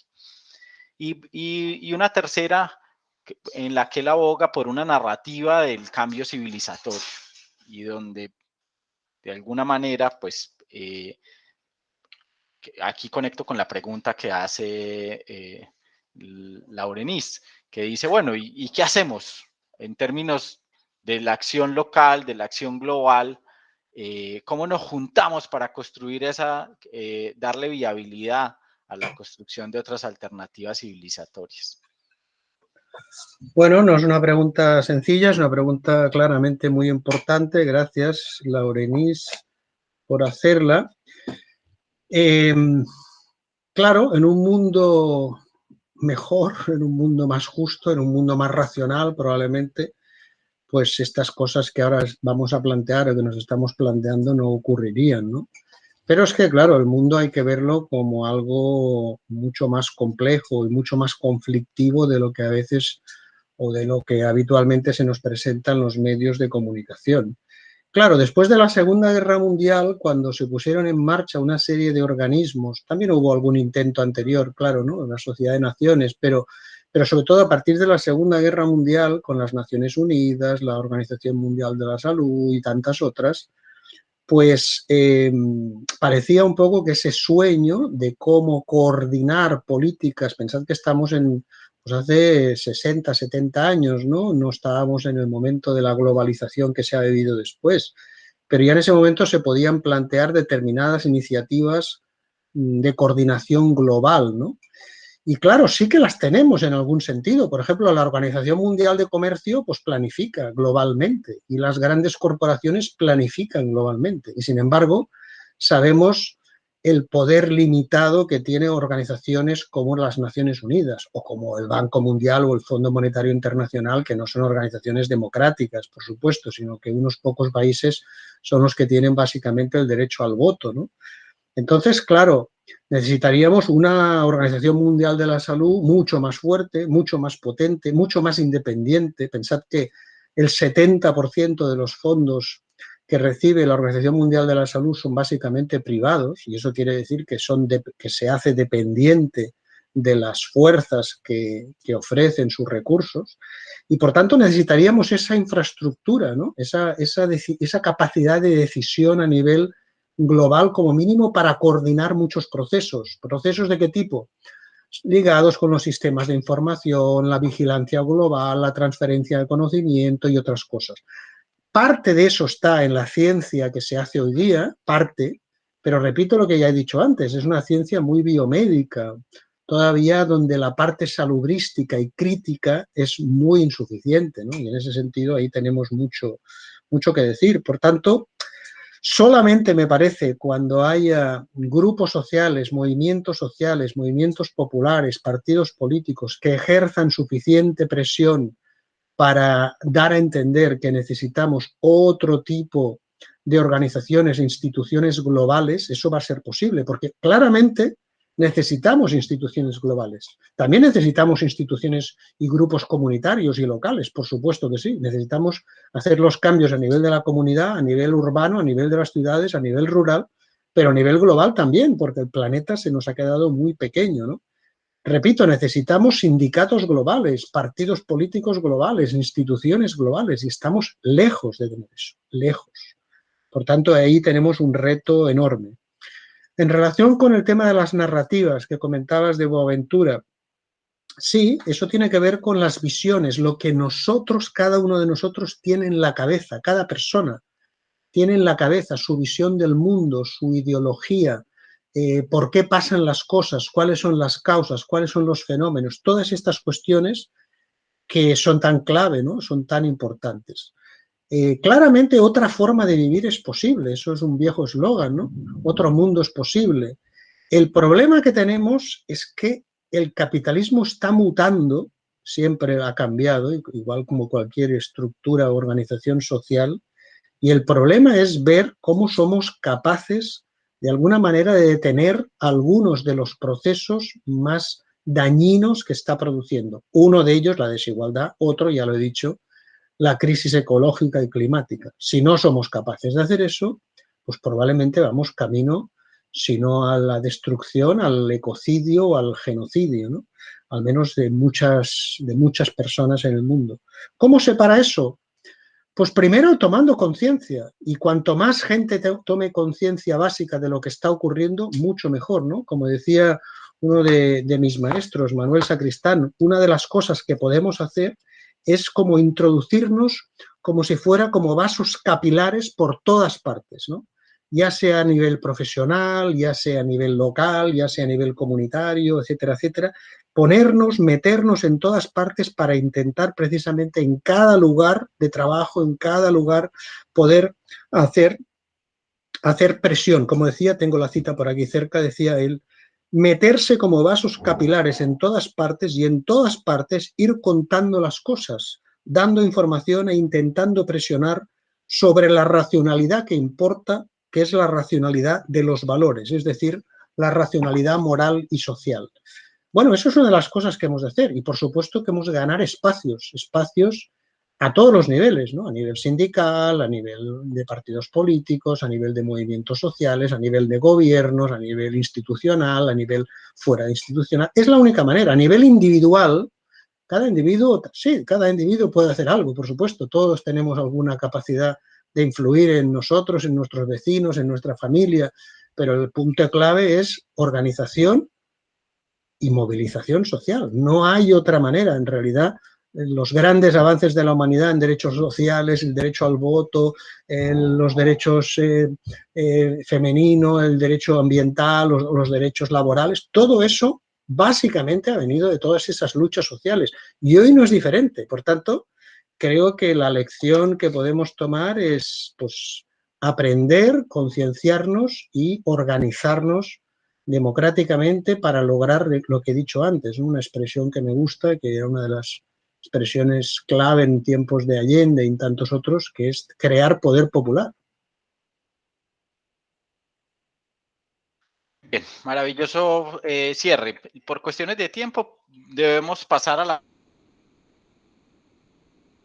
Y una tercera en la que él aboga por una narrativa del cambio civilizatorio, y donde de alguna manera pues aquí conecto con la pregunta que hace Laurenis, que dice, bueno, ¿y qué hacemos en términos de la acción local, de la acción global? ¿Cómo nos juntamos para construir darle viabilidad a la construcción de otras alternativas civilizatorias? Bueno, no es una pregunta sencilla, es una pregunta claramente muy importante. Gracias, Laurenis, por hacerla. Claro, en un mundo mejor, en un mundo más justo, en un mundo más racional, probablemente, pues estas cosas que ahora vamos a plantear o que nos estamos planteando no ocurrirían, ¿no? Pero es que, claro, el mundo hay que verlo como algo mucho más complejo y mucho más conflictivo de lo que a veces o de lo que habitualmente se nos presenta en los medios de comunicación. Claro, después de la Segunda Guerra Mundial, cuando se pusieron en marcha una serie de organismos, también hubo algún intento anterior, claro, ¿no? En la Sociedad de Naciones, pero sobre todo a partir de la Segunda Guerra Mundial, con las Naciones Unidas, la Organización Mundial de la Salud y tantas otras, pues parecía un poco que ese sueño de cómo coordinar políticas, pensad que estamos pues hace 60, 70 años, ¿no? No estábamos en el momento de la globalización que se ha vivido después, pero ya en ese momento se podían plantear determinadas iniciativas de coordinación global, ¿no? Y claro, sí que las tenemos en algún sentido. Por ejemplo, la Organización Mundial de Comercio pues planifica globalmente y las grandes corporaciones planifican globalmente. Y sin embargo, sabemos el poder limitado que tiene organizaciones como las Naciones Unidas o como el Banco Mundial o el Fondo Monetario Internacional, que no son organizaciones democráticas, por supuesto, sino que unos pocos países son los que tienen básicamente el derecho al voto, ¿no? Entonces, claro, necesitaríamos una Organización Mundial de la Salud mucho más fuerte, mucho más potente, mucho más independiente. Pensad que el 70% de los fondos que recibe la Organización Mundial de la Salud son básicamente privados, y eso quiere decir que se hace dependiente de las fuerzas que ofrecen sus recursos, y por tanto necesitaríamos esa infraestructura, ¿no? esa capacidad de decisión a nivel global como mínimo para coordinar muchos procesos. ¿Procesos de qué tipo? Ligados con los sistemas de información, la vigilancia global, la transferencia de conocimiento y otras cosas. Parte de eso está en la ciencia que se hace hoy día, parte, pero repito lo que ya he dicho antes, es una ciencia muy biomédica, todavía donde la parte salubrística y crítica es muy insuficiente, ¿no? Y en ese sentido ahí tenemos mucho que decir. Por tanto, solamente me parece cuando haya grupos sociales, movimientos populares, partidos políticos que ejerzan suficiente presión para dar a entender que necesitamos otro tipo de organizaciones e instituciones globales, eso va a ser posible, porque claramente necesitamos instituciones globales. También necesitamos instituciones y grupos comunitarios y locales, por supuesto que sí. Necesitamos hacer los cambios a nivel de la comunidad, a nivel urbano, a nivel de las ciudades, a nivel rural, pero a nivel global también, porque el planeta se nos ha quedado muy pequeño, ¿no? Repito, necesitamos sindicatos globales, partidos políticos globales, instituciones globales, y estamos lejos de tener eso, lejos. Por tanto, ahí tenemos un reto enorme. En relación con el tema de las narrativas que comentabas de Boaventura, sí, eso tiene que ver con las visiones, lo que nosotros, cada uno de nosotros tiene en la cabeza, cada persona tiene en la cabeza su visión del mundo, su ideología, por qué pasan las cosas, cuáles son las causas, cuáles son los fenómenos, todas estas cuestiones que son tan clave, ¿no? Son tan importantes. Claramente otra forma de vivir es posible, eso es un viejo eslogan, ¿no? Otro mundo es posible. El problema que tenemos es que el capitalismo está mutando, siempre ha cambiado, igual como cualquier estructura o organización social, y el problema es ver cómo somos capaces, de alguna manera, de detener algunos de los procesos más dañinos que está produciendo. Uno de ellos, la desigualdad, otro, ya lo he dicho, la crisis ecológica y climática. Si no somos capaces de hacer eso, pues probablemente vamos camino, si no a la destrucción, al ecocidio o al genocidio, ¿no? Al menos de muchas personas en el mundo. ¿Cómo se para eso? Pues primero tomando conciencia, y cuanto más gente tome conciencia básica de lo que está ocurriendo, mucho mejor, ¿no? Como decía uno de mis maestros, Manuel Sacristán, una de las cosas que podemos hacer es como introducirnos como si fuera como vasos capilares por todas partes, ¿no? Ya sea a nivel profesional, ya sea a nivel local, ya sea a nivel comunitario, etcétera, etcétera, meternos en todas partes para intentar precisamente en cada lugar de trabajo, en cada lugar, poder hacer presión. Como decía, tengo la cita por aquí cerca, decía él, meterse como vasos capilares en todas partes y en todas partes ir contando las cosas, dando información e intentando presionar sobre la racionalidad que importa, que es la racionalidad de los valores, es decir, la racionalidad moral y social. Bueno, eso es una de las cosas que hemos de hacer y por supuesto que hemos de ganar espacios a todos los niveles, ¿no? A nivel sindical, a nivel de partidos políticos, a nivel de movimientos sociales, a nivel de gobiernos, a nivel institucional, a nivel fuera institucional. Es la única manera. A nivel individual, cada individuo puede hacer algo, por supuesto. Todos tenemos alguna capacidad de influir en nosotros, en nuestros vecinos, en nuestra familia, pero el punto clave es organización y movilización social. No hay otra manera, en realidad. Los grandes avances de la humanidad en derechos sociales, el derecho al voto, los derechos femeninos, el derecho ambiental, los derechos laborales, todo eso básicamente ha venido de todas esas luchas sociales. Y hoy no es diferente. Por tanto, creo que la lección que podemos tomar es pues, aprender, concienciarnos y organizarnos democráticamente para lograr lo que he dicho antes, ¿no? Una expresión que me gusta, que era una de las expresiones clave en tiempos de Allende y en tantos otros, que es crear poder popular. Bien, maravilloso cierre. Por cuestiones de tiempo debemos pasar a la...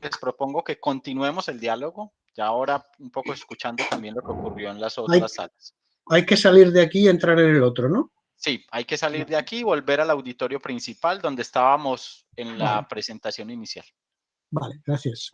Les propongo que continuemos el diálogo, ya ahora un poco escuchando también lo que ocurrió en las otras salas. Hay que salir de aquí y entrar en el otro, ¿no? Sí, hay que salir de aquí y volver al auditorio principal donde estábamos en la presentación inicial. Vale, gracias.